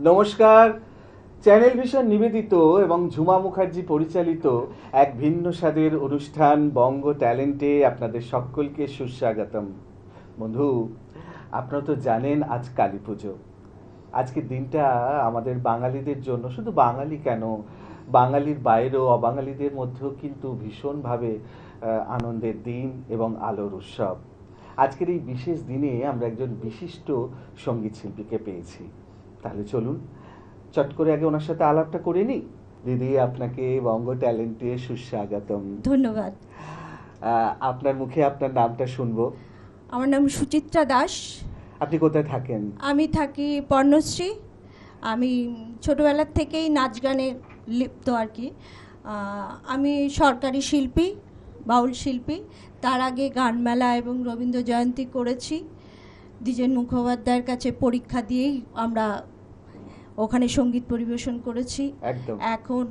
নমস্কার। Channel vision নিবেদিত এবং ঝুমা মুখার্জি পরিচালিত এক ভিন্ন স্বাদের অনুষ্ঠান বঙ্গ ট্যালেন্টে আপনাদের সকলকে সুস্বাগতম। বন্ধু, আপনারা তো জানেন আজ কালী পুজো। আজকের দিনটা আমাদের বাঙালিদের জন্য, শুধু বাঙালি কেন, বাঙালির বাইরেও অবাঙালিদের মধ্যেও কিন্তু ভীষণভাবে আনন্দের দিন এবং আলোর উৎসব। আজকের এই বিশেষ দিনে আমরা একজন বিশিষ্ট সঙ্গীত শিল্পীকে পেয়েছি। তাহলে চলুন চট করে আগে ওনার সাথে আলাপটা করে নিই। দিদি, আপনাকে বঙ্গ ট্যালেন্টে সুস্বাগতম। ধন্যবাদ। আপনার মুখে আপনার নামটা শুনবো। আমার নাম সুচিত্রা দাস। আপনি কোথায় থাকেন? আমি থাকি পর্ণশ্রী। আমি ছোটোবেলার থেকেই নাচ গানে লিপ্ত আর কি। আমি সরকারি শিল্পী, বাউল শিল্পী। তার আগে গানমেলা এবং রবীন্দ্র জয়ন্তী করেছি। দ্বিজেন মুখোপাধ্যায়ের কাছে পরীক্ষা দিয়েই আমরা ওখানে সঙ্গীত পরিবেশন করেছি। এখন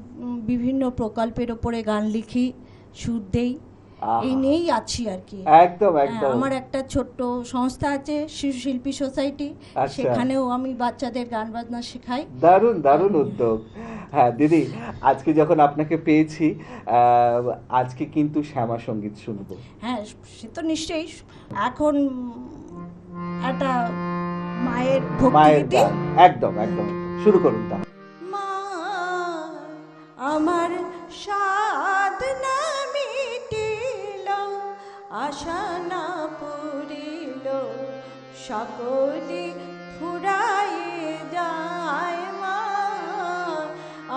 বিভিন্ন প্রকল্পের ওপরে গান লিখি, সুর দেই, এই নিয়েই আছি আর কি। একদম একদম। আমার একটা ছোট্ট সংস্থা আছে, শিশু শিল্পী সোসাইটি। সেখানেও আমি বাচ্চাদের গান বাজনা শেখাই। দারুণ দারুণ উদ্যোগ। হ্যাঁ দিদি, আজকে যখন আপনাকে পেয়েছি, আজকে কিন্তু শ্যামা সঙ্গীত শুনবো। হ্যাঁ, সে তো নিশ্চয়ই। এখন একটা মায়ের ভক্তি। একদম একদম, শুরু করুন তা। মা আমার সাধনা মিটিল, আশা না পুরিল, সকলে ফুরায়ে যায়। মা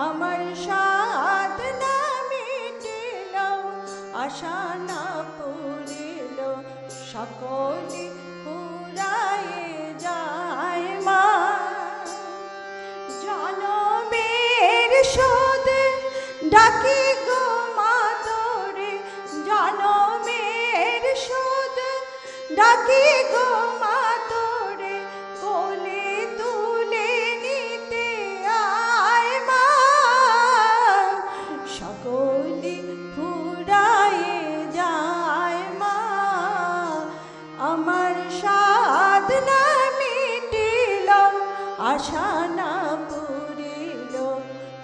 আমার সাধনা মিটিল, আশা না পুরিল, সকলে ফুরায়ে যায়। মা জনমের শোধ ডাকি গো মা তোরে, জনমের শোধ ডাকি গো মা তোরে, কোলে তুলে নিতে আয়। মা সকলে ফুরায়ে যায়। মা আমার সাধনা মিটিল, আশা না পুরিল,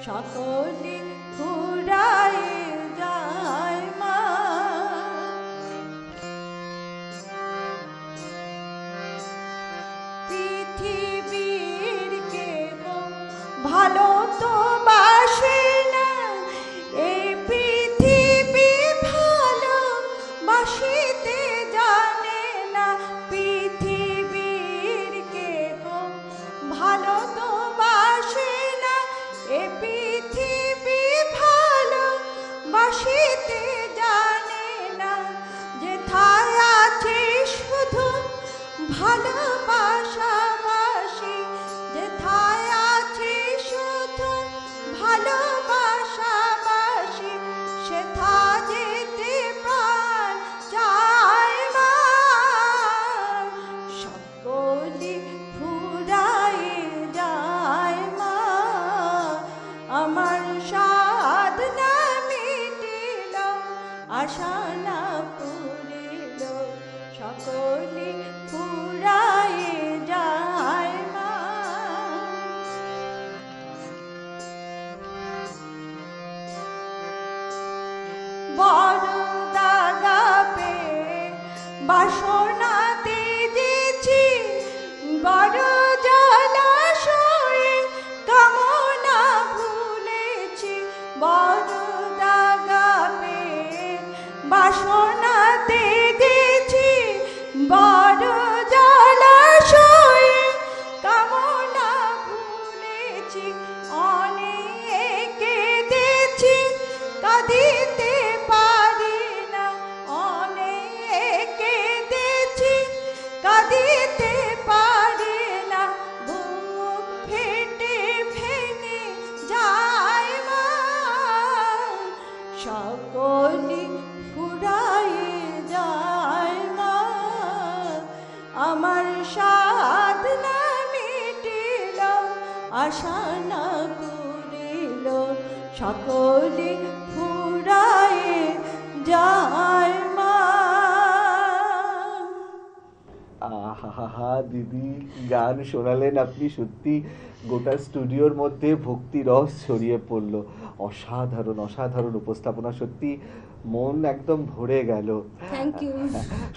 সকলে ফুরায়ে যায়। মা পৃথিবীর কেহ ভালো তো বাসে না, এই পৃথিবী ভালো বাসিতে জানে না। পৃথিবীর কেহ ভালো তো বাসে না, এ পৃথিবী ভালো বাসিতে জানে না। যেথায় আছে শুধু ভালোবাসাবাসি, যেথায় আছে শুধু ভালোবাসাবাসি, সেথা যেতে প্রাণ চায়। মা সকলে ফুরায়ে যায়। মা আমার সাধনা মিটিল, আশা না পুরিল, সকলে ফুরায়ে যায়। মা বড় দাগা পেয়ে বাসনাতে যেছি, বড় জলাশয়ে কামনা ভুলেছি। বড় দাগা পেয়ে বাসনাতে গেছি, বড় জলাশয়ে কামনা ভুলেছি। অনেক কেঁদেছি, কাঁদিতে পারি না, অনেক কেঁদেছি, কাঁদিতে পারি না। বুক ফেটে ভেঙে যায়। মা সকলে ফুরায়ে যায়। মা আমার সাধনা মিটিল, আশা না পুরিল, সকলে ফুরায়ে যায়। মা আহা, আহা দিদি, কি গান শোনালেন আপনি! সত্যি গোটা স্টুডিওর মধ্যে ভক্তি রস ছড়িয়ে পড়লো। অসাধারণ অসাধারণ উপস্থাপনা, সত্যি মন একদম ভরে গেল। Thank you.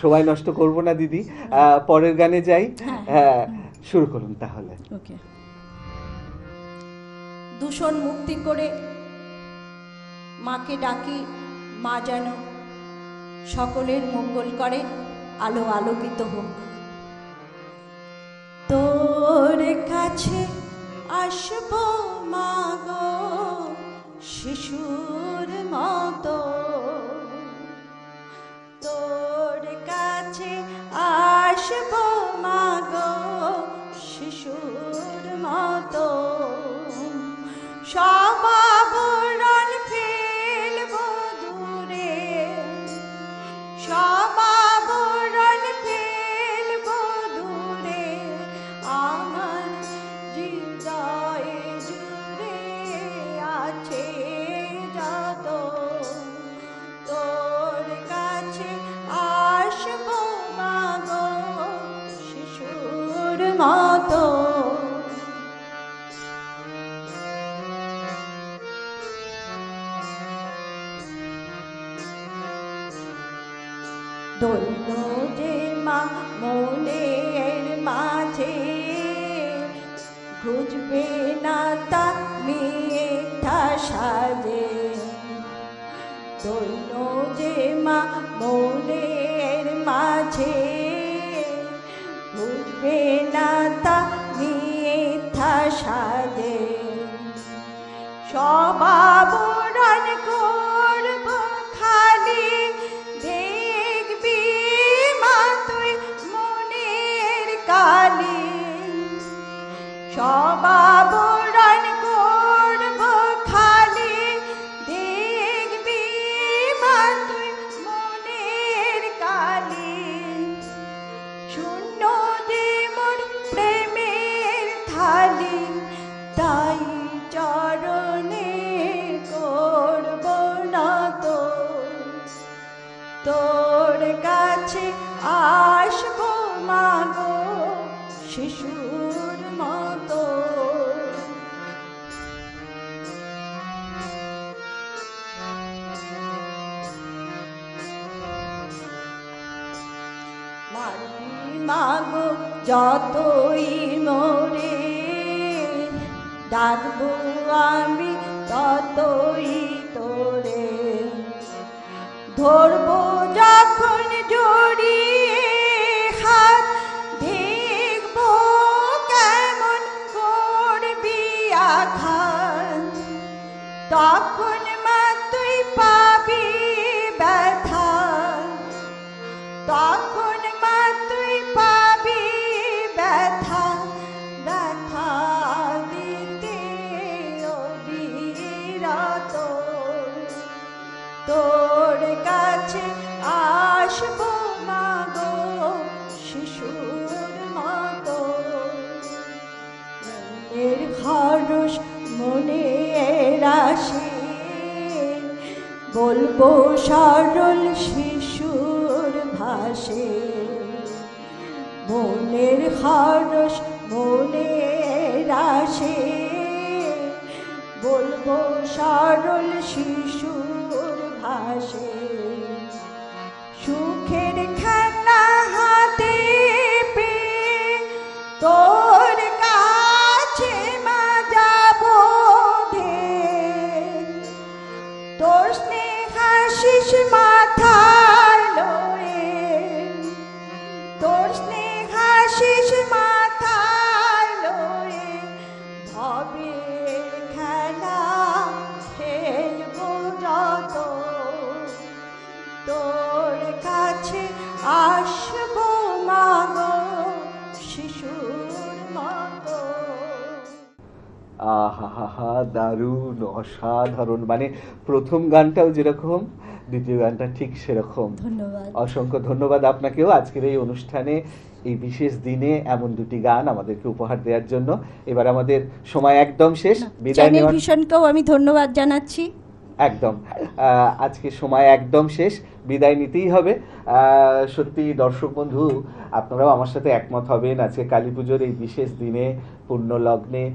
সময় নষ্ট করব না দিদি, পরের গানে যাই। হ্যাঁ। হ্যাঁ, শুরু করুন তাহলে। ওকে। দূষণ মুক্তি করে মাকে ডাকি, মা যেন সকলের মঙ্গল করে, আলো আলোকিত হোক। তোর কাছে আসবো মা গো শিশুর মতো, তোর কাছে আসবো মা গো শিশুর মতো, সব আবরণ ফেলবো দূরে, সব আবরণ ফেলবো দূরে, আমার হৃদয়ে জুড়ে আছে যত, তোর কাছে আসবো মা গো শিশুর মতো। ধন্য যে মা মনের মাঝে, খুঁজবে না তা মিথ্যা সাজে, ধন্য যে মা মনের মাঝে, খুঁজবে না তা মিথ্যা সাজে, সব আবরণ করব খালি, দেখবি মা তুই মনের কালি, সব আবরণ করব খালি, দেখবি মা তুই মনের কালি, শূন্য যে মোর প্রেমের থালি, তাই চরণে করব না তো, তোর কাছে আসবো মা গো শিশুর মতো। মাটি মাগো যতই মোরে, ডাকবো আমি ততই তোরে, ধরবো যখন জড়িয়ে হাত, দেখবো কেমন করবি আঘাত, তখন মা তুই পাবি ব্যথা, তখন মা তুই পাবি ব্যথা, ব্যথা দিতে অবিরত, তোর কাছে আসবো মা গো শিশুর মতো, মনের হরস মনের আসে, বলবো সরল শিশুর ভাষে, মনের হরস মনের আসে, বলবো সরল শিশুর ভাষে, সুখের খেলা হাতে পেয়ে তোর কাছে মা যাবো ধেয়ে, তোর স্নেহাশিস মাথায় লয়ে, তোর স্নেহাশিস মাথায় লয়ে, ভবের খেলা খেলবো যত, তোর কাছে আসবো মা গো শিশুর মতো। আহা, দারুণ অসাধারণ! মানে প্রথম গানটাও যেরকম, দ্বিতীয় গানটা ঠিক সেরকম। ধন্যবাদ। অসংখ্য ধন্যবাদ আপনাকেও আজকের এই অনুষ্ঠানে, এই বিশেষ দিনে এমন দুটি গান আমাদেরকে উপহার দেওয়ার জন্য। এবার আমাদের সময় একদম শেষ, বিদায় চ্যানেল নেওয়ার। ভিশনকেও আমি ধন্যবাদ জানাচ্ছি। একদম, আজকে সময় একদম শেষ, বিদায় নিতেই হবে। সত্যি দর্শক বন্ধু, আপনারাও আমার সাথে একমত হবেন। আজকে কালী পুজোর এই বিশেষ দিনে পূর্ণ লগ্নে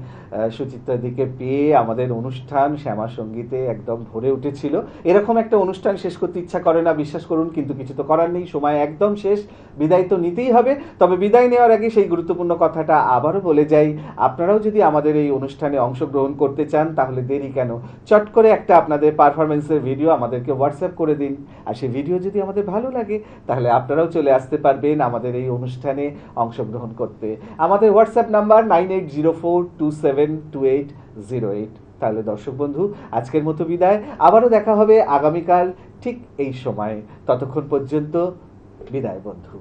সুচিত্রাদিকে পেয়ে আমাদের অনুষ্ঠান শ্যামা সঙ্গীতে একদম ভরে উঠেছিল। এরকম একটা অনুষ্ঠান শেষ করতে ইচ্ছা করে না, বিশ্বাস করুন, কিন্তু কিছু তো করার নেই, সময় একদম শেষ, বিদায় তো নিতেই হবে। তবে বিদায় নেওয়ার আগে সেই গুরুত্বপূর্ণ কথাটা আবারও বলে যাই, আপনারাও যদি আমাদের এই অনুষ্ঠানে অংশগ্রহণ করতে চান তাহলে দেরি কেন, চট করে একটা আপনাদের পারফরমেন্সের ভিডিও আমাদেরকে হোয়াটসঅ্যাপ করে দিন। আর সেই ভিডিও যদি আমাদের ভালো লাগে তাহলে আপনারাও চলে আসতে পারবেন আমাদের এই অনুষ্ঠানে অংশগ্রহণ করতে। আমাদের হোয়াটসঅ্যাপ নাম্বার 9804272808। তাহলে দর্শক বন্ধু, আজকের মতো বিদায়, আবারও দেখা হবে আগামীকাল ঠিক এই সময়ে। ততক্ষণ পর্যন্ত বিদায় বন্ধু।